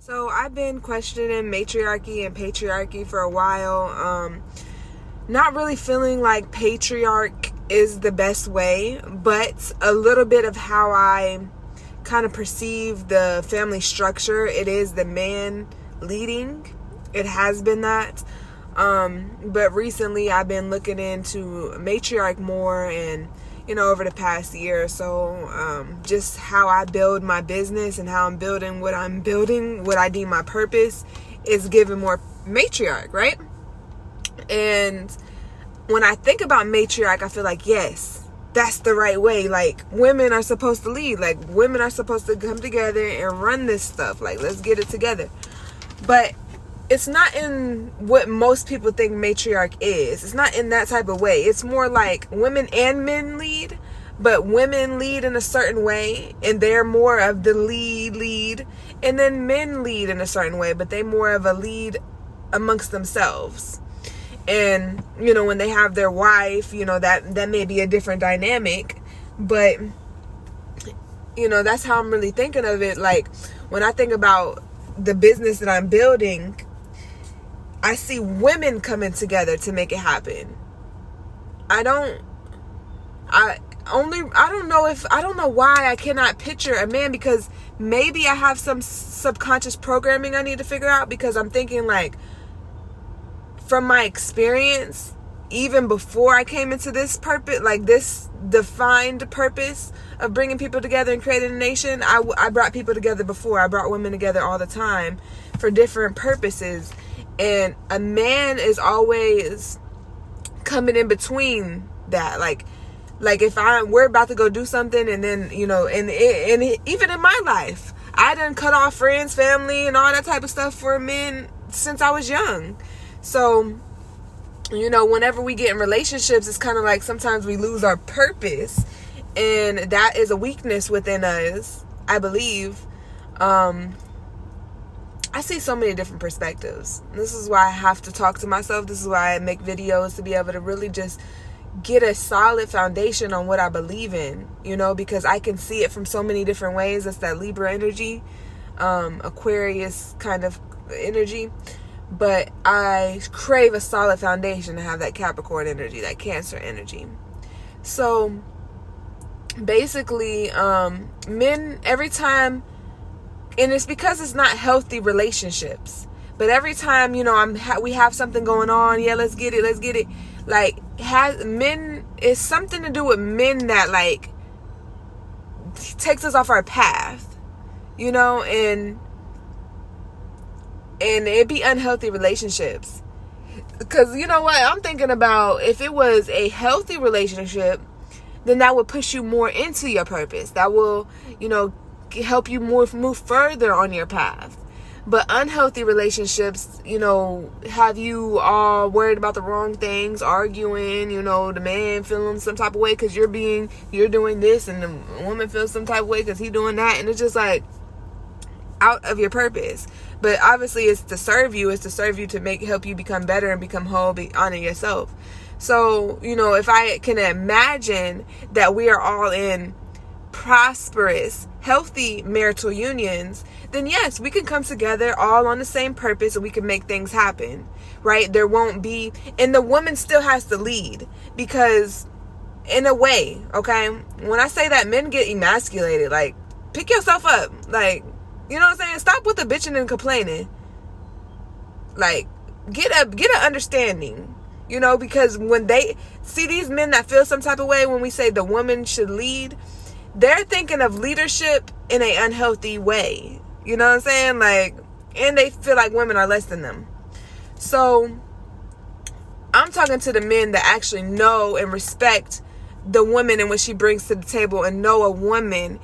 So I've been questioning matriarchy and patriarchy for a while. Not really feeling like patriarch is the best way, but a little bit of how I kind of perceive the family structure. It is the man leading. It has been that. But recently I've been looking into matriarch more, and over the past year or so, just how I build my business and how I'm building, what I deem my purpose is given more matriarch, right? And when I think about matriarch, I feel like, yes, that's the right way. Like, women are supposed to lead. Like, women are supposed to come together and run this stuff. Like, let's get it together. But it's not in what most people think matriarch is. It's not in that type of way. It's more like women and men lead, but women lead in a certain way, and they're more of the lead, and then men lead in a certain way, but they more of a lead amongst themselves. And when they have their wife, that may be a different dynamic, but that's how I'm really thinking of it. Like, when I think about the business that I'm building, I see women coming together to make it happen. I don't know why I cannot picture a man, because maybe I have some subconscious programming I need to figure out, because I'm thinking, like, from my experience, even before I came into this purpose, like this defined purpose of bringing people together and creating a nation, I brought people together before. I brought women together all the time for different purposes. And a man is always coming in between that. Like if we're about to go do something, and then, and even in my life, I done cut off friends, family, and all that type of stuff for men since I was young. So, whenever we get in relationships, it's kind of like sometimes we lose our purpose, and that is a weakness within us, I believe. I see so many different perspectives. This is why I have to talk to myself. This is why I make videos, to be able to really just get a solid foundation on what I believe in, because I can see it from so many different ways. That's that Libra energy, Aquarius kind of energy. But I crave a solid foundation to have that Capricorn energy, that Cancer energy. So basically, men, every time, and it's because it's not healthy relationships, but every time, we have something going on, yeah, let's get it. Like, it's something to do with men that, like, takes us off our path, and it'd be unhealthy relationships. Because you know what? I'm thinking about, if it was a healthy relationship, then that would push you more into your purpose. That will, help you move further on your path. But unhealthy relationships, have you all worried about the wrong things, arguing, the man feeling some type of way because you're doing this, and the woman feels some type of way because he's doing that. And it's just like out of your purpose. But obviously it's to serve you. It's to serve you to help you become better and become whole, honor yourself. So, if I can imagine that we are all in prosperous, healthy marital unions, then yes, we can come together all on the same purpose, and we can make things happen, right? There won't be, and the woman still has to lead, because in a way, okay, when I say that, men get emasculated. Like, pick yourself up. Like, you know what I'm saying? Stop with the bitching and complaining. Like, get an understanding, because when they see these men that feel some type of way when we say the woman should lead, they're thinking of leadership in an unhealthy way. You know what I'm saying? Like, and they feel like women are less than them. So I'm talking to the men that actually know and respect the woman and what she brings to the table, and know a woman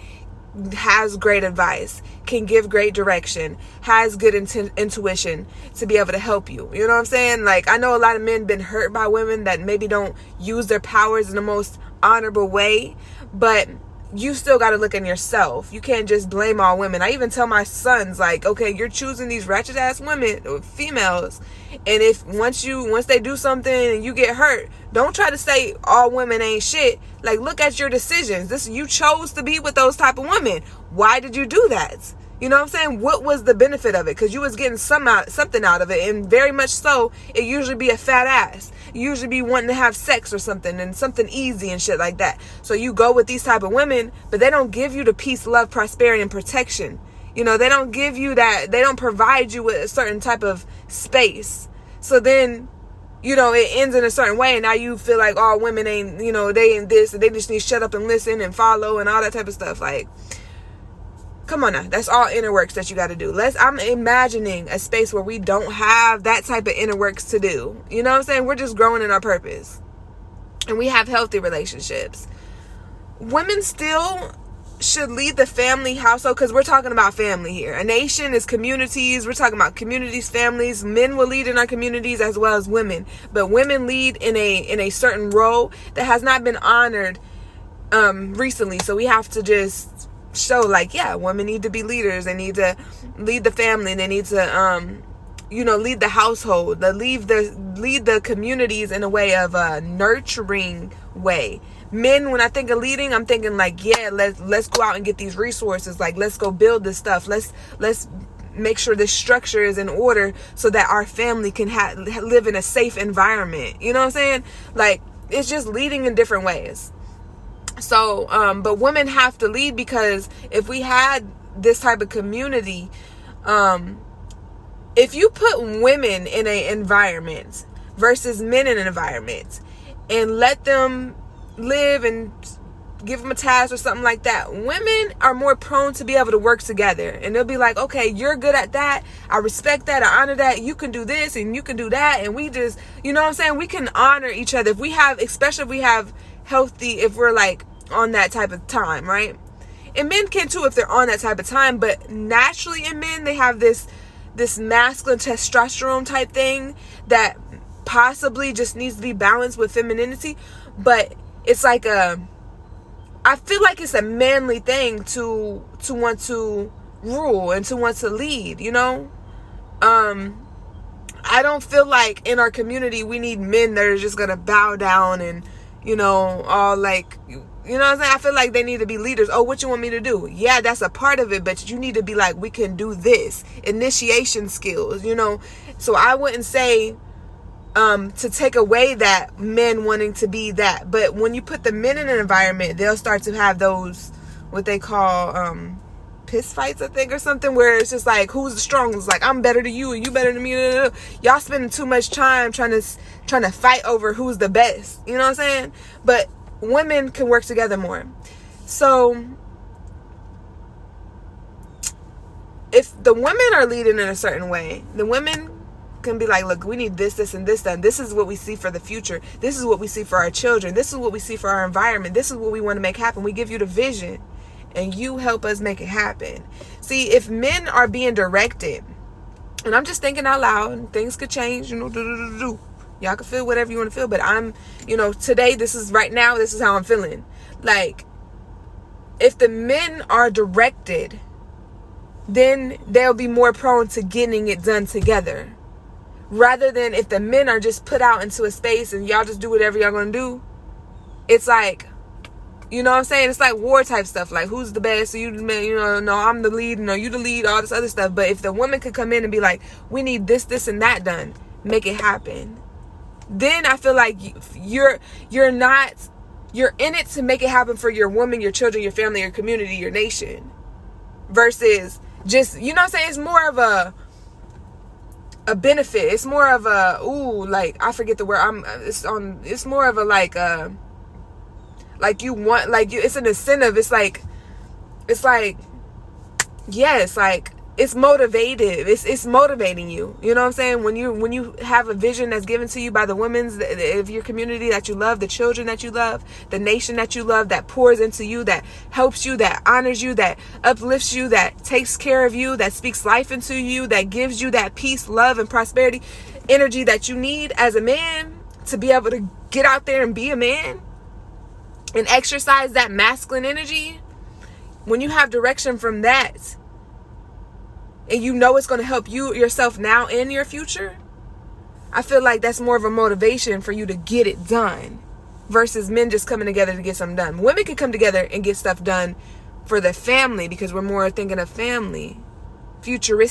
has great advice, can give great direction, has good intuition to be able to help you. You know what I'm saying? Like, I know a lot of men been hurt by women that maybe don't use their powers in the most honorable way, but you still got to look in yourself. You can't just blame all women. I even tell my sons, like, okay, you're choosing these wretched ass women or females, and if once they do something and you get hurt, don't try to say all women ain't shit. Like, look at your decisions. You chose to be with those type of women. Why did you do that? You know what I'm saying? What was the benefit of it? Because you was getting something out of it, and very much so, it usually be a fat ass. You usually be wanting to have sex or something, and something easy and shit like that. So you go with these type of women, but they don't give you the peace, love, prosperity, and protection. You know, they don't give you that. They don't provide you with a certain type of space. So then, you know, it ends in a certain way, and now you feel like, oh, women ain't, you know, they ain't this, and they just need to shut up and listen and follow and all that type of stuff. Like, come on now. That's all inner works that you got to do. I'm imagining a space where we don't have that type of inner works to do. You know what I'm saying? We're just growing in our purpose. And we have healthy relationships. Women still should lead the family household, because we're talking about family here. A nation is communities. We're talking about communities, families. Men will lead in our communities as well as women. But women lead in a certain role that has not been honored recently. So we have to just show, like, yeah, women need to be leaders. They need to lead the family. They need to lead the household, lead the communities in a way of a nurturing way. Men, when I think of leading, I'm thinking like, yeah, let's go out and get these resources. Like, let's go build this stuff. Let's make sure this structure is in order so that our family can live in a safe environment. You know what I'm saying? Like, it's just leading in different ways. So, but women have to lead, because if we had this type of community, if you put women in an environment versus men in an environment and let them live and give them a task or something like that, women are more prone to be able to work together. And they'll be like, okay, you're good at that. I respect that. I honor that. You can do this and you can do that. And we just, you know what I'm saying? We can honor each other. If we have, especially if we have healthy, if we're like on that type of time, right? And men can too if they're on that type of time. But naturally in men, they have this masculine testosterone type thing that possibly just needs to be balanced with femininity. But it's like I feel like it's a manly thing to want to rule and to want to lead, you know? I don't feel like in our community we need men that are just gonna bow down and, you know, all like, you know what I'm saying? I feel like they need to be leaders. Oh, what you want me to do? Yeah, that's a part of it, but you need to be like, we can do this. Initiation skills, you know? So I wouldn't say to take away that men wanting to be that. But when you put the men in an environment, they'll start to have those, what they call piss fights, I think, or something, where it's just like, who's the strongest? Like, I'm better than you and you better than me. Y'all spending too much time trying to fight over who's the best. You know what I'm saying? But women can work together more. So if the women are leading in a certain way, the women can be like, look, we need this, and this done. This is what we see for the future. This is what we see for our children. This is what we see for our environment. This is what we want to make happen. We give you the vision and you help us make it happen. See, if men are being directed, and I'm just thinking out loud, and things could change, you know, y'all can feel whatever you want to feel, but I'm, you know, today, this is how I'm feeling. Like, if the men are directed, then they'll be more prone to getting it done together. Rather than if the men are just put out into a space and y'all just do whatever y'all gonna do. It's like, you know what I'm saying? It's like war type stuff. Like, who's the best? So you know, no, I'm the lead. No, you the lead, all this other stuff. But if the woman could come in and be like, we need this, and that done, make it happen. Then I feel like you're in it to make it happen for your woman, your children, your family, your community, your nation. Versus just, you know what I'm saying? It's more of a benefit. It's more of a, like, I forget the word. It's more of a like you want, like, it's an incentive. It's like, yeah, it's like, it's motivative. It's motivating you. You know what I'm saying? When you have a vision that's given to you by the women of your community that you love, the children that you love, the nation that you love, that pours into you, that helps you, that honors you, that uplifts you, that takes care of you, that speaks life into you, that gives you that peace, love, and prosperity, energy that you need as a man to be able to get out there and be a man and exercise that masculine energy. When you have direction from that, and you know it's going to help you yourself now in your future, I feel like that's more of a motivation for you to get it done versus men just coming together to get something done. Women can come together and get stuff done for the family because we're more thinking of family. futuristic